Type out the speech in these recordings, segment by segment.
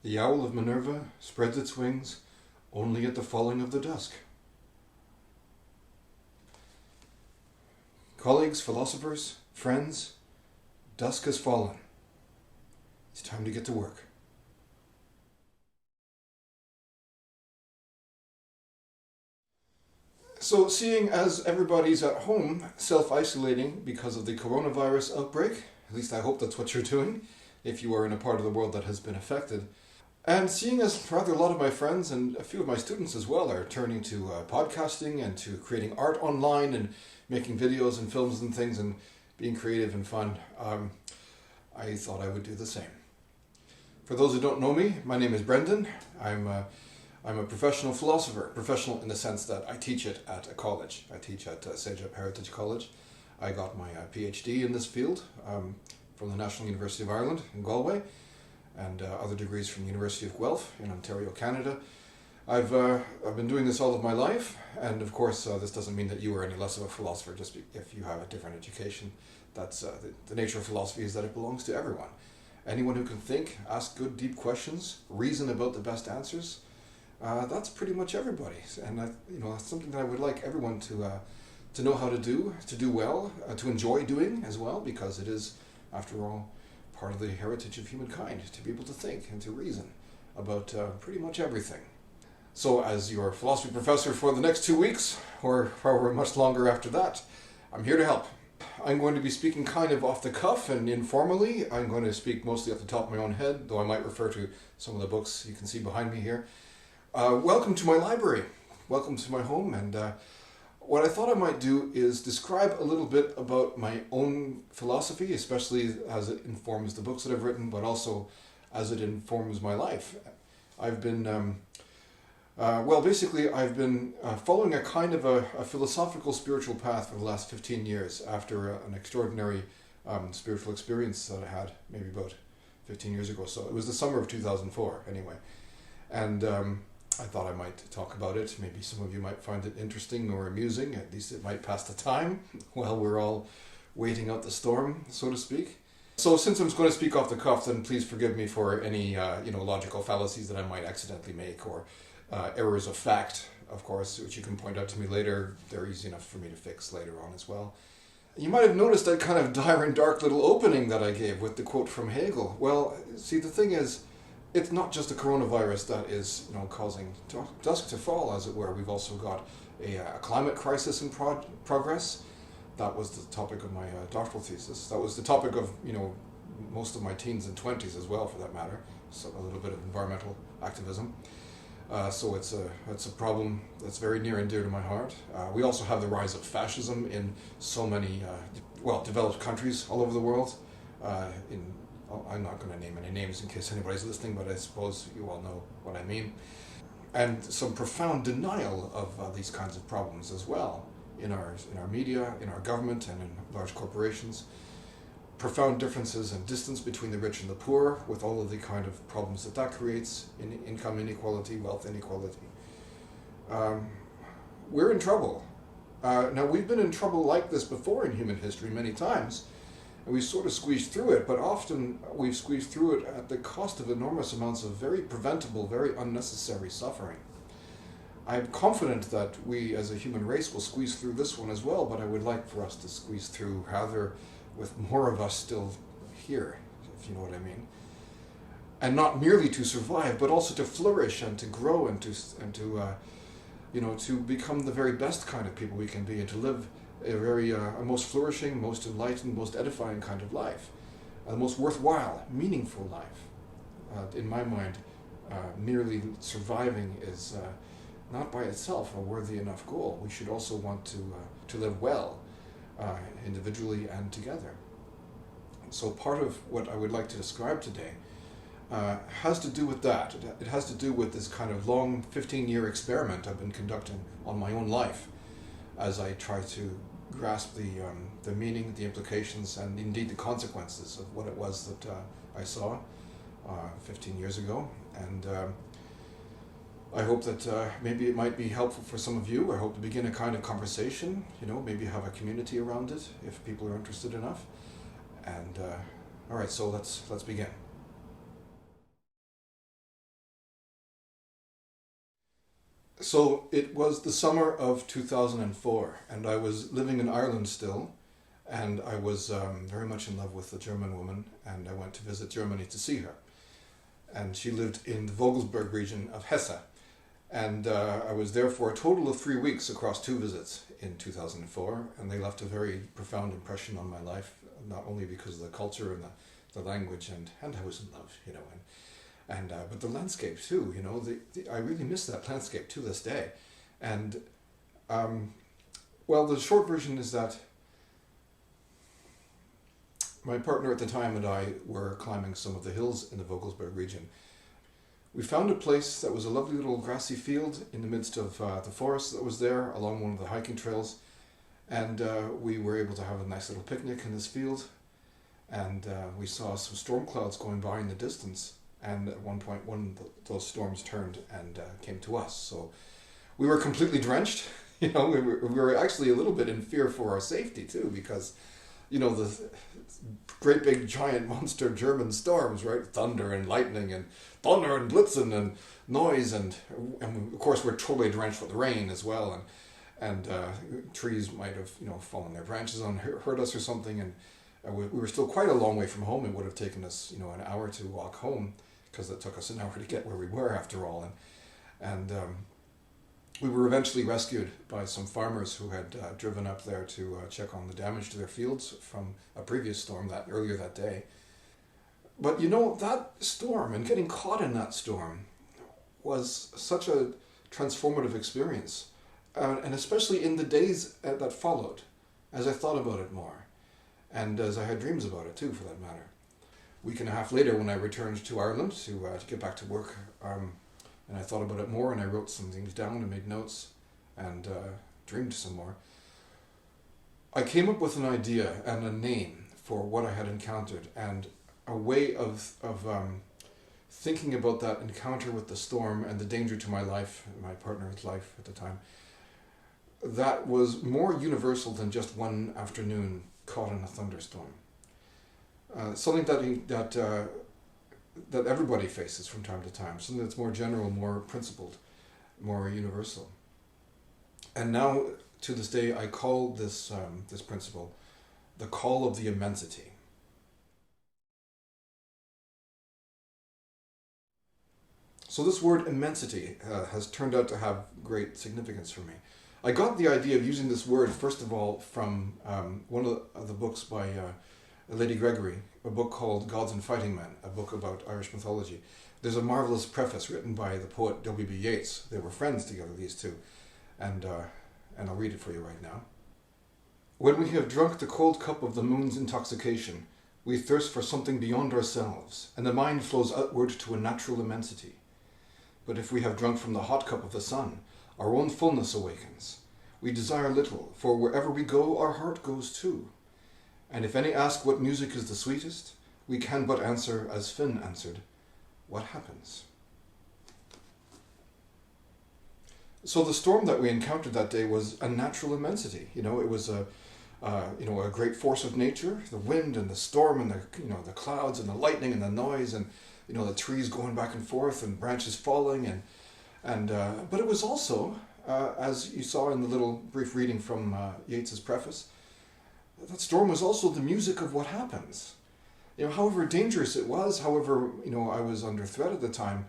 The owl of Minerva spreads its wings only at the falling of the dusk. Colleagues, philosophers, friends, dusk has fallen. It's time to get to work. So, seeing as everybody's at home self-isolating because of the coronavirus outbreak, at least I hope that's what you're doing, if you are in a part of the world that has been affected, and seeing as rather a lot of my friends and a few of my students as well are turning to podcasting and to creating art online and making videos and films and things and being creative and fun, I thought I would do the same. For those who don't know me, my name is Brendan. I'm a professional philosopher, professional in the sense that I teach it at a college. I teach at Sejep Heritage College. I got my PhD in this field from the National University of Ireland in Galway, and other degrees from the University of Guelph in Ontario, Canada. I've been doing this all of my life, and of course this doesn't mean that you are any less of a philosopher just if you have a different education. That's the nature of philosophy is that it belongs to everyone. Anyone who can think, ask good deep questions, reason about the best answers, that's pretty much everybody. And that's something that I would like everyone to know how to do well, to enjoy doing as well, because it is, after all, part of the heritage of humankind to be able to think and to reason about pretty much everything. So as your philosophy professor for the next 2 weeks, or however much longer after that, I'm here to help. I'm going to be speaking kind of off the cuff and informally. I'm going to speak mostly off the top of my own head, though I might refer to some of the books you can see behind me here. Welcome to my library. Welcome to my home. And what I thought I might do is describe a little bit about my own philosophy, especially as it informs the books that I've written, but also as it informs my life. I've been I've been following a kind of a philosophical spiritual path for the last 15 years after an extraordinary spiritual experience that I had maybe about 15 years ago. So it was the summer of 2004 anyway. And I thought I might talk about it. Maybe some of you might find it interesting or amusing. At least it might pass the time while we're all waiting out the storm, so to speak. So since I'm going to speak off the cuff, then please forgive me for any logical fallacies that I might accidentally make, or errors of fact, of course, which you can point out to me later. They're easy enough for me to fix later on as well. You might have noticed that kind of dire and dark little opening that I gave with the quote from Hegel. Well, see, the thing is, it's not just the coronavirus that is causing dusk to fall, as it were. We've also got a climate crisis in progress. That was the topic of my doctoral thesis. That was the topic of most of my teens and 20s as well, for that matter. So a little bit of environmental activism. So it's a problem that's very near and dear to my heart. We also have the rise of fascism in so many developed countries all over the world. I'm not going to name any names in case anybody's listening, but I suppose you all know what I mean. And some profound denial of these kinds of problems as well in our media, in our government, and in large corporations. Profound differences and distance between the rich and the poor, with all of the kind of problems that creates in income inequality, wealth inequality. We're in trouble. Now, we've been in trouble like this before in human history many times, and we sort of squeezed through it, but often we've squeezed through it at the cost of enormous amounts of very preventable, very unnecessary suffering. I'm confident that we as a human race will squeeze through this one as well, but I would like for us to squeeze through rather with more of us still here, if you know what I mean. And not merely to survive, but also to flourish and to grow and to become the very best kind of people we can be, and to live a most flourishing, most enlightened, most edifying kind of life, the most worthwhile, meaningful life. In my mind, merely surviving is not by itself a worthy enough goal. We should also want to live well, individually and together. So part of what I would like to describe today has to do with that. It has to do with this kind of long 15-year experiment I've been conducting on my own life as I try to grasp the meaning, the implications, and indeed the consequences of what it was that I saw 15 years ago. And I hope that maybe it might be helpful for some of you. I hope to begin a kind of conversation, maybe have a community around it if people are interested enough. And all right, so let's begin. So it was the summer of 2004, and I was living in Ireland still, and I was very much in love with a German woman, and I went to visit Germany to see her. And she lived in the Vogelsberg region of Hesse. And I was there for a total of 3 weeks across 2 visits in 2004, and they left a very profound impression on my life, not only because of the culture and the language, and I was in love, but the landscape too, I really miss that landscape to this day. And the short version is that my partner at the time and I were climbing some of the hills in the Vogelsberg region. We found a place that was a lovely little grassy field in the midst of the forest that was there along one of the hiking trails, and we were able to have a nice little picnic in this field, and we saw some storm clouds going by in the distance, and at one point one of those storms turned and came to us. So we were completely drenched. We were actually a little bit in fear for our safety too, because the great big giant monster German storms, right? Thunder and lightning and thunder and blitzen and noise, and of course we're totally drenched with rain as well, and trees might have fallen their branches on, hurt us or something, and we were still quite a long way from home. It would have taken us an hour to walk home, because it took us an hour to get where we were after all, and we were eventually rescued by some farmers who had driven up there to check on the damage to their fields from a previous storm earlier that day. But that storm and getting caught in that storm was such a transformative experience, and especially in the days that followed, as I thought about it more, and as I had dreams about it too, for that matter. A week and a half later, when I returned to Ireland to get back to work, and I thought about it more, and I wrote some things down and made notes and dreamed some more, I came up with an idea and a name for what I had encountered, and a way of thinking about that encounter with the storm and the danger to my life, my partner's life at the time, that was more universal than just one afternoon caught in a thunderstorm. Something that everybody faces from time to time, something that's more general, more principled, more universal. And now, to this day, I call this principle the call of the immensity. So this word immensity has turned out to have great significance for me. I got the idea of using this word, first of all, from one of the books by Lady Gregory, a book called Gods and Fighting Men, a book about Irish mythology. There's a marvelous preface written by the poet W.B. Yeats. They were friends together, these two, and I'll read it for you right now. When we have drunk the cold cup of the moon's intoxication, we thirst for something beyond ourselves, and the mind flows outward to a natural immensity. But if we have drunk from the hot cup of the sun, our own fullness awakens. We desire little, for wherever we go, our heart goes too. And if any ask what music is the sweetest, we can but answer, as Finn answered, what happens? So the storm that we encountered that day was a natural immensity. It was a great force of nature, the wind and the storm and the clouds and the lightning and the noise and the trees going back and forth and branches falling but it was also, as you saw in the little brief reading from Yeats's preface, that storm was also the music of what happens. However dangerous it was, however I was under threat at the time,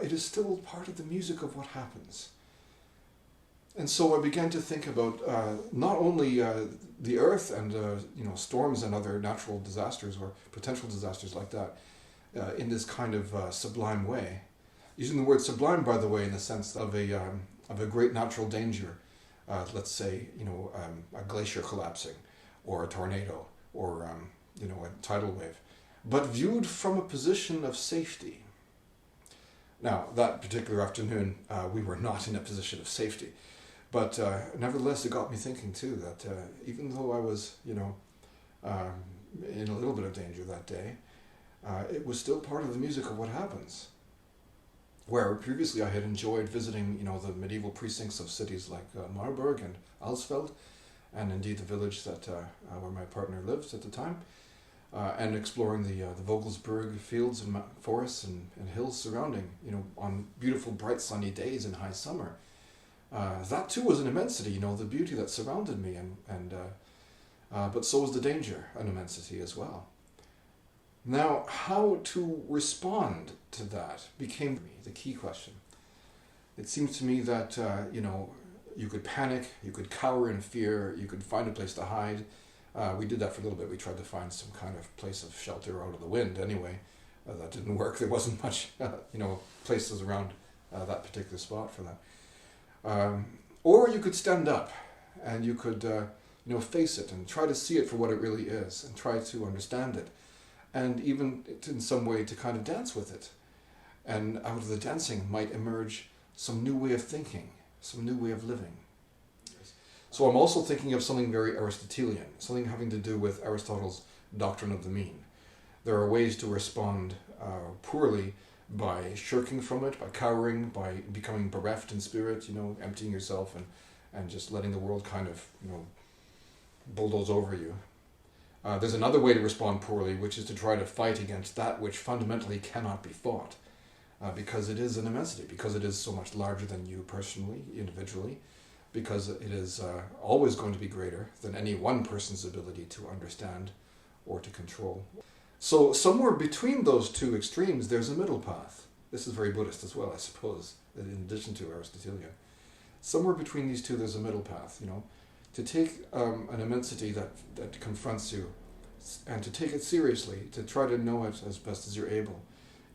it is still part of the music of what happens. And so I began to think about not only the earth and storms and other natural disasters or potential disasters like that in this kind of sublime way. Using the word sublime, by the way, in the sense of a great natural danger, let's say a glacier collapsing, or a tornado, or a tidal wave, but viewed from a position of safety. Now, that particular afternoon, we were not in a position of safety. But nevertheless, it got me thinking too that even though I was, in a little bit of danger that day, it was still part of the music of what happens. Where previously I had enjoyed visiting, the medieval precincts of cities like Marburg and Alsfeld, and indeed the village that where my partner lived at the time. and exploring the Vogelsberg fields and forests and hills surrounding, on beautiful, bright, sunny days in high summer. That too was an immensity, the beauty that surrounded me, but so was the danger, an immensity as well. Now, how to respond to that became the key question. It seems to me that, you could panic, you could cower in fear, you could find a place to hide. We did that for a little bit. We tried to find some kind of place of shelter out of the wind anyway. That didn't work. There wasn't much, places around that particular spot for that. Or you could stand up and you could, face it and try to see it for what it really is and try to understand it. And even in some way to kind of dance with it. And out of the dancing might emerge some new way of thinking, some new way of living. So I'm also thinking of something very Aristotelian, something having to do with Aristotle's doctrine of the mean. There are ways to respond poorly by shirking from it, by cowering, by becoming bereft in spirit, emptying yourself and just letting the world kind of, bulldoze over you. There's another way to respond poorly, which is to try to fight against that which fundamentally cannot be fought, because it is an immensity, because it is so much larger than you personally, individually, because it is always going to be greater than any one person's ability to understand or to control. So somewhere between those two extremes, there's a middle path. This is very Buddhist as well, I suppose, in addition to Aristotelian. Somewhere between these two, there's a middle path, To take an immensity that confronts you and to take it seriously, to try to know it as best as you're able,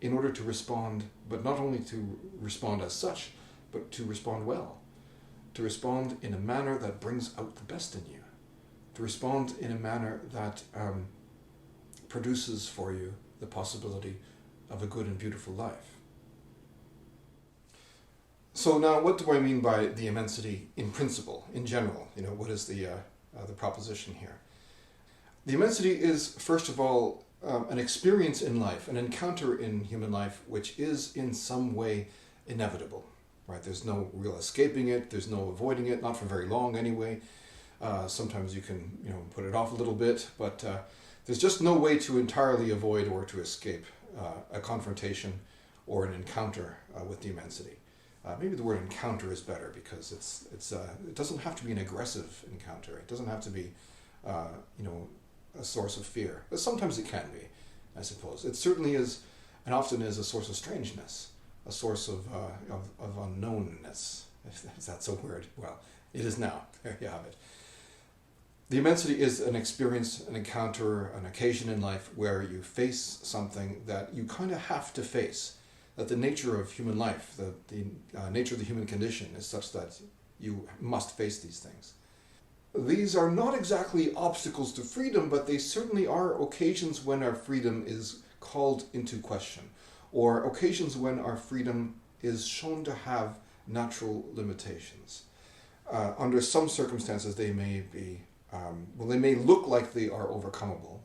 in order to respond, but not only to respond as such, but to respond well. To respond in a manner that brings out the best in you. To respond in a manner that produces for you the possibility of a good and beautiful life. So now, what do I mean by the immensity in principle, in general? What is the proposition here? The immensity is, first of all, an experience in life, an encounter in human life, which is in some way inevitable. Right? There's no real escaping it. There's no avoiding it, not for very long anyway. Sometimes you can, put it off a little bit, but there's just no way to entirely avoid or to escape a confrontation or an encounter with the immensity. Maybe the word encounter is better because it doesn't have to be an aggressive encounter. It doesn't have to be, a source of fear. But sometimes it can be, I suppose. It certainly is, and often is, a source of strangeness, a source of unknownness, if that's a word. Well, it is now. There you have it. The immensity is an experience, an encounter, an occasion in life where you face something that you kind of have to face. That the nature of human life, the nature of the human condition is such that you must face these things. These are not exactly obstacles to freedom, but they certainly are occasions when our freedom is called into question, or occasions when our freedom is shown to have natural limitations. Under some circumstances, they may be, they may look like they are overcomable,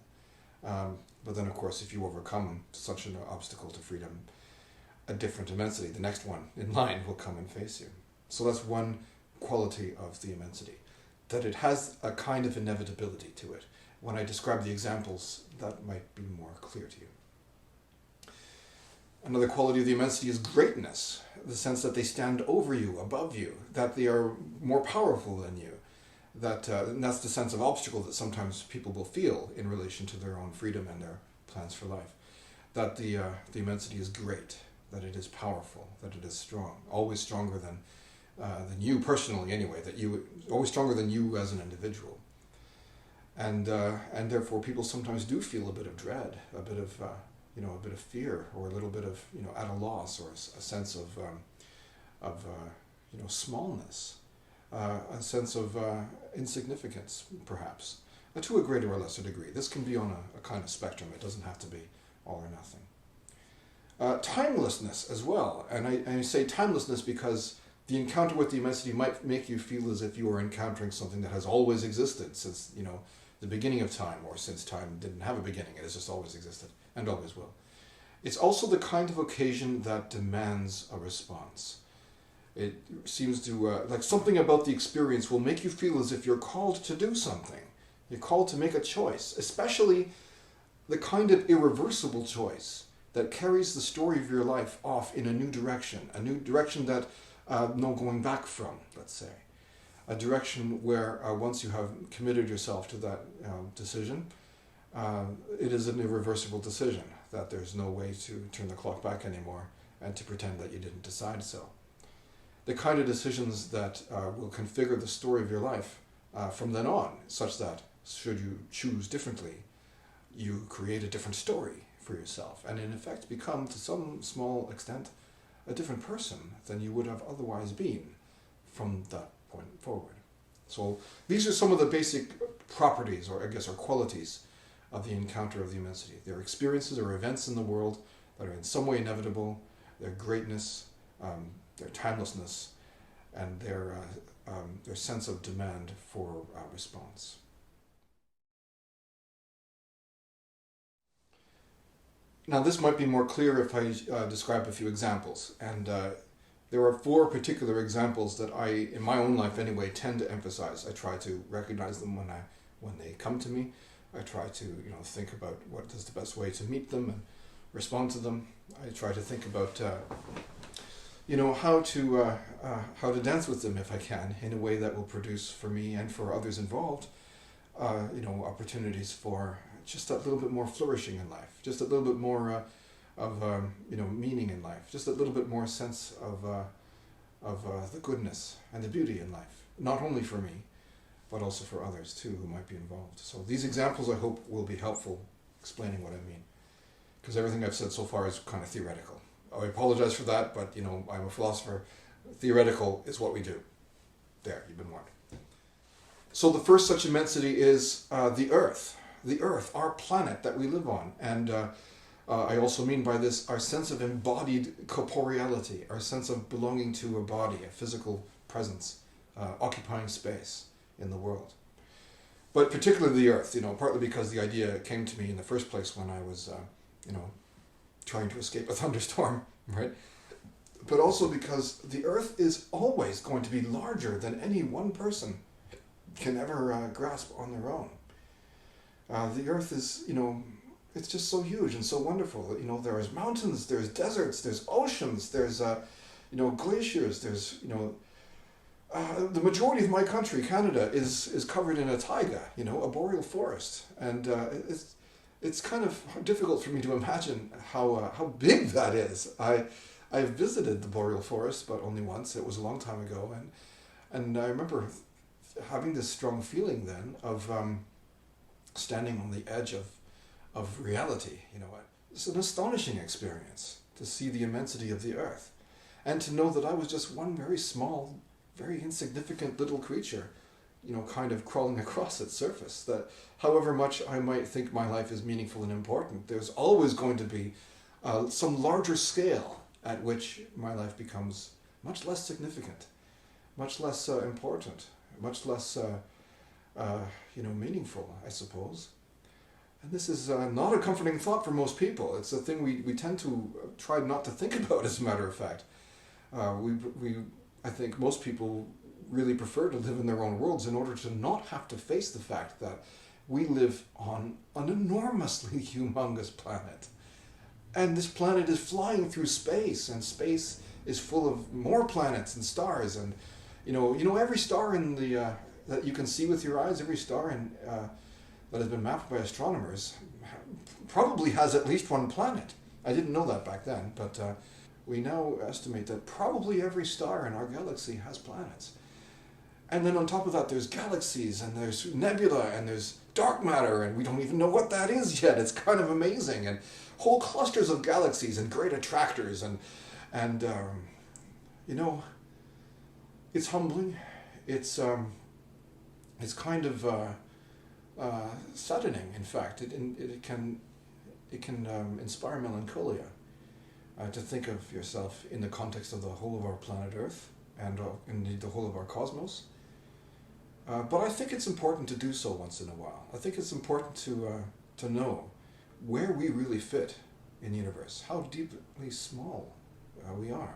but then, of course, if you overcome such an obstacle to freedom, a different immensity, the next one in line, will come and face you. So that's one quality of the immensity, that it has a kind of inevitability to it. When I describe the examples, that might be more clear to you. Another quality of the immensity is greatness, the sense that they stand over you, above you, that they are more powerful than you. And that's the sense of obstacle that sometimes people will feel in relation to their own freedom and their plans for life. That the immensity is great, that it is powerful, that it is strong, always stronger than you personally anyway, always stronger than you as an individual. And therefore people sometimes do feel a bit of dread, a bit of fear, or a little bit of, at a loss, or a sense of smallness, a sense of insignificance, perhaps, to a greater or lesser degree. This can be on a kind of spectrum. It doesn't have to be all or nothing. Timelessness as well, and I say timelessness because the encounter with the immensity might make you feel as if you are encountering something that has always existed since, the beginning of time, or since time didn't have a beginning. It has just always existed and always will. It's also the kind of occasion that demands a response. It seems to, like something about the experience will make you feel as if you're called to do something. You're called to make a choice, especially the kind of irreversible choice that carries the story of your life off in a new direction that no going back from, let's say. A direction where once you have committed yourself to that decision, it is an irreversible decision, that there's no way to turn the clock back anymore and to pretend that you didn't decide so. The kind of decisions that will configure the story of your life from then on, such that should you choose differently, you create a different story for yourself and in effect become, to some small extent, a different person than you would have otherwise been from that point forward. So these are some of the basic properties, or I guess, or qualities of the encounter of the immensity. They're experiences or events in the world that are in some way inevitable, their greatness, their timelessness, and their sense of demand for response. Now this might be more clear if I describe a few examples, and there are 4 particular examples that I, in my own life anyway, tend to emphasize. I try to recognize them when they come to me. I try to think about what is the best way to meet them and respond to them. I try to think about how to dance with them if I can, in a way that will produce for me and for others involved opportunities for just a little bit more flourishing in life, just a little bit more of meaning in life, just a little bit more sense of the goodness and the beauty in life, not only for me, but also for others too who might be involved. So these examples, I hope, will be helpful explaining what I mean, because everything I've said so far is kind of theoretical. I apologize for that, but I'm a philosopher. Theoretical is what we do. There, you've been warned. So the first such immensity is the Earth. The Earth, our planet that we live on. And I also mean by this our sense of embodied corporeality, our sense of belonging to a body, a physical presence, occupying space in the world. But particularly the Earth, partly because the idea came to me in the first place when I was, trying to escape a thunderstorm, right? But also because the Earth is always going to be larger than any one person can ever grasp on their own. The Earth is, it's just so huge and so wonderful. There's mountains, there's deserts, there's oceans, there's, glaciers, there's, the majority of my country, Canada, is covered in a taiga, a boreal forest. And it's kind of difficult for me to imagine how big that is. I visited the boreal forest, but only once. It was a long time ago. And I remember having this strong feeling then of standing on the edge of reality. It's an astonishing experience to see the immensity of the Earth and to know that I was just one very small, very insignificant little creature, kind of crawling across its surface. That however much I might think my life is meaningful and important, there's always going to be some larger scale at which my life becomes much less significant, much less important, much less meaningful, I suppose. And this is not a comforting thought for most people. It's a thing we tend to try not to think about, as a matter of fact. I think most people really prefer to live in their own worlds in order to not have to face the fact that we live on an enormously humongous planet. And this planet is flying through space, and space is full of more planets and stars. And every star in the that you can see with your eyes, every star that has been mapped by astronomers probably has at least one planet. I didn't know that back then, but we now estimate that probably every star in our galaxy has planets. And then on top of that, there's galaxies, and there's nebula, and there's dark matter, and we don't even know what that is yet. It's kind of amazing. And whole clusters of galaxies and great attractors, and it's humbling. It's kind of saddening. In fact, it can inspire melancholia to think of yourself in the context of the whole of our planet Earth and indeed the whole of our cosmos. But I think it's important to do so once in a while. I think it's important to know where we really fit in the universe, how deeply small we are.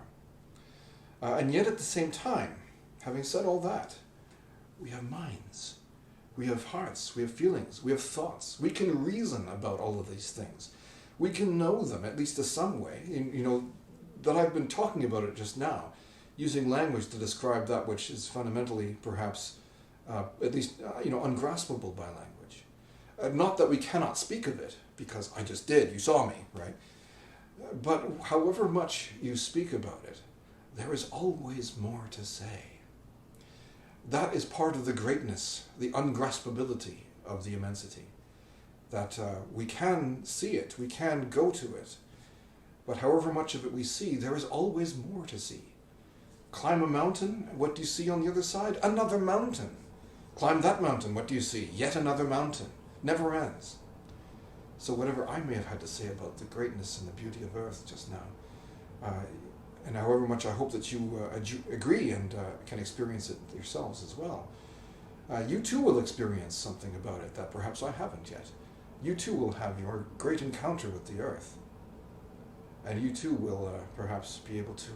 And yet at the same time, having said all that, we have minds. We have hearts, we have feelings, we have thoughts. We can reason about all of these things. We can know them, at least in some way. That I've been talking about it just now, using language to describe that which is fundamentally, perhaps, at least, ungraspable by language. Not that we cannot speak of it, because I just did, you saw me, right? But however much you speak about it, there is always more to say. That is part of the greatness, the ungraspability of the immensity. That we can see it, we can go to it, but however much of it we see, there is always more to see. Climb a mountain, what do you see on the other side? Another mountain. Climb that mountain, what do you see? Yet another mountain. Never ends. So whatever I may have had to say about the greatness and the beauty of Earth just now, and however much I hope that you agree and can experience it yourselves as well, you too will experience something about it that perhaps I haven't yet. You too will have your great encounter with the Earth. And you too will perhaps be able to,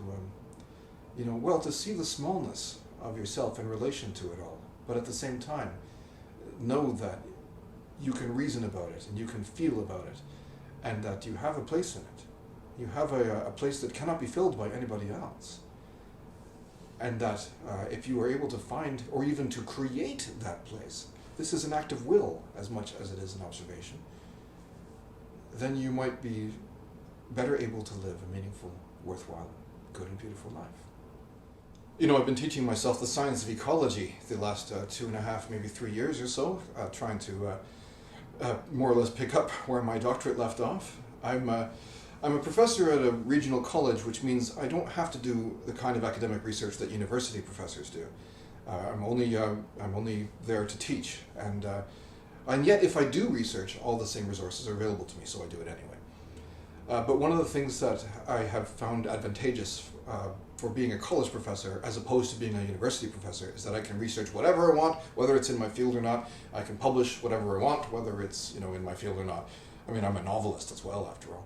to see the smallness of yourself in relation to it all. But at the same time, know that you can reason about it and you can feel about it, and that you have a place in it. You have a place that cannot be filled by anybody else. And that if you are able to find, or even to create that place, this is an act of will as much as it is an observation, then you might be better able to live a meaningful, worthwhile, good and beautiful life. I've been teaching myself the science of ecology the last 2.5, maybe 3 years or so, trying to more or less pick up where my doctorate left off. I'm a professor at a regional college, which means I don't have to do the kind of academic research that university professors do. I'm only there to teach, and yet if I do research, all the same resources are available to me, so I do it anyway. But one of the things that I have found advantageous for being a college professor as opposed to being a university professor is that I can research whatever I want, whether it's in my field or not. I can publish whatever I want, whether it's in my field or not. I mean, I'm a novelist as well, after all.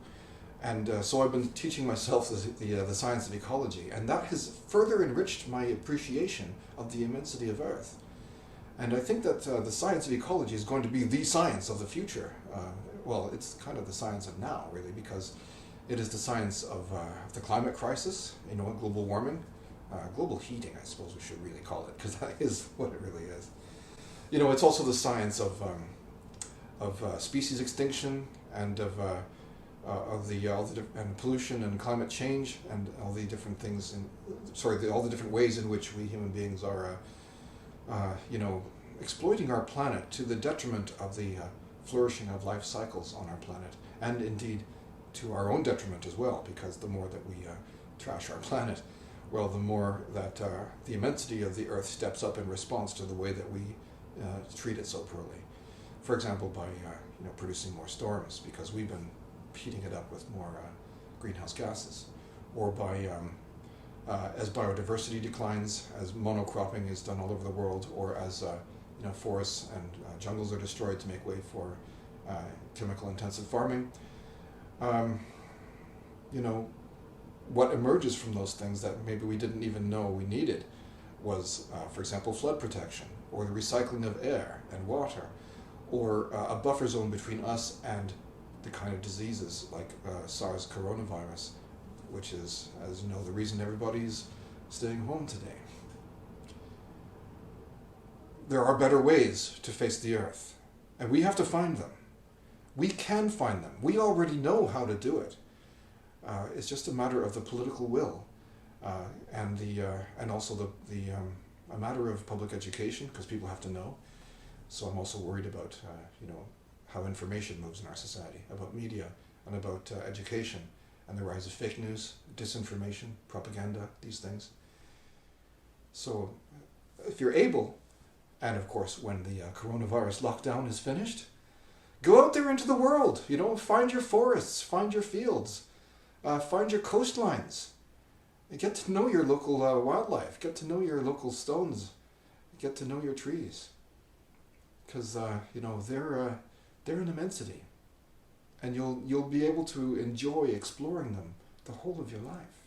And so I've been teaching myself the science of ecology, and that has further enriched my appreciation of the immensity of Earth. And I think that the science of ecology is going to be the science of the future. Well, it's kind of the science of now, really, because it is the science of the climate crisis, global warming, global heating, I suppose we should really call it, because that is what it really is. It's also the science of species extinction and of and pollution and climate change and all the different things, all the different ways in which we human beings are, exploiting our planet to the detriment of the flourishing of life cycles on our planet, and indeed to our own detriment as well, because the more that we trash our planet, well, the more that the immensity of the Earth steps up in response to the way that we treat it so poorly. For example, by producing more storms because we've been heating it up with more greenhouse gases, or by as biodiversity declines, as monocropping is done all over the world, or as forests and jungles are destroyed to make way for chemical-intensive farming. What emerges from those things that maybe we didn't even know we needed was, for example, flood protection, or the recycling of air and water, or a buffer zone between us and the kind of diseases like SARS coronavirus, which is, as you know, the reason everybody's staying home today. There are better ways to face the Earth, and we have to find them. We can find them. We already know how to do it. It's just a matter of the political will, and also a matter of public education, because people have to know. So I'm also worried about how information moves in our society, about media, and about education, and the rise of fake news, disinformation, propaganda, these things. So if you're able, and of course when the coronavirus lockdown is finished, go out there into the world, find your forests, find your fields, find your coastlines, get to know your local wildlife, get to know your local stones, get to know your trees. Because, they're an immensity, and you'll be able to enjoy exploring them the whole of your life.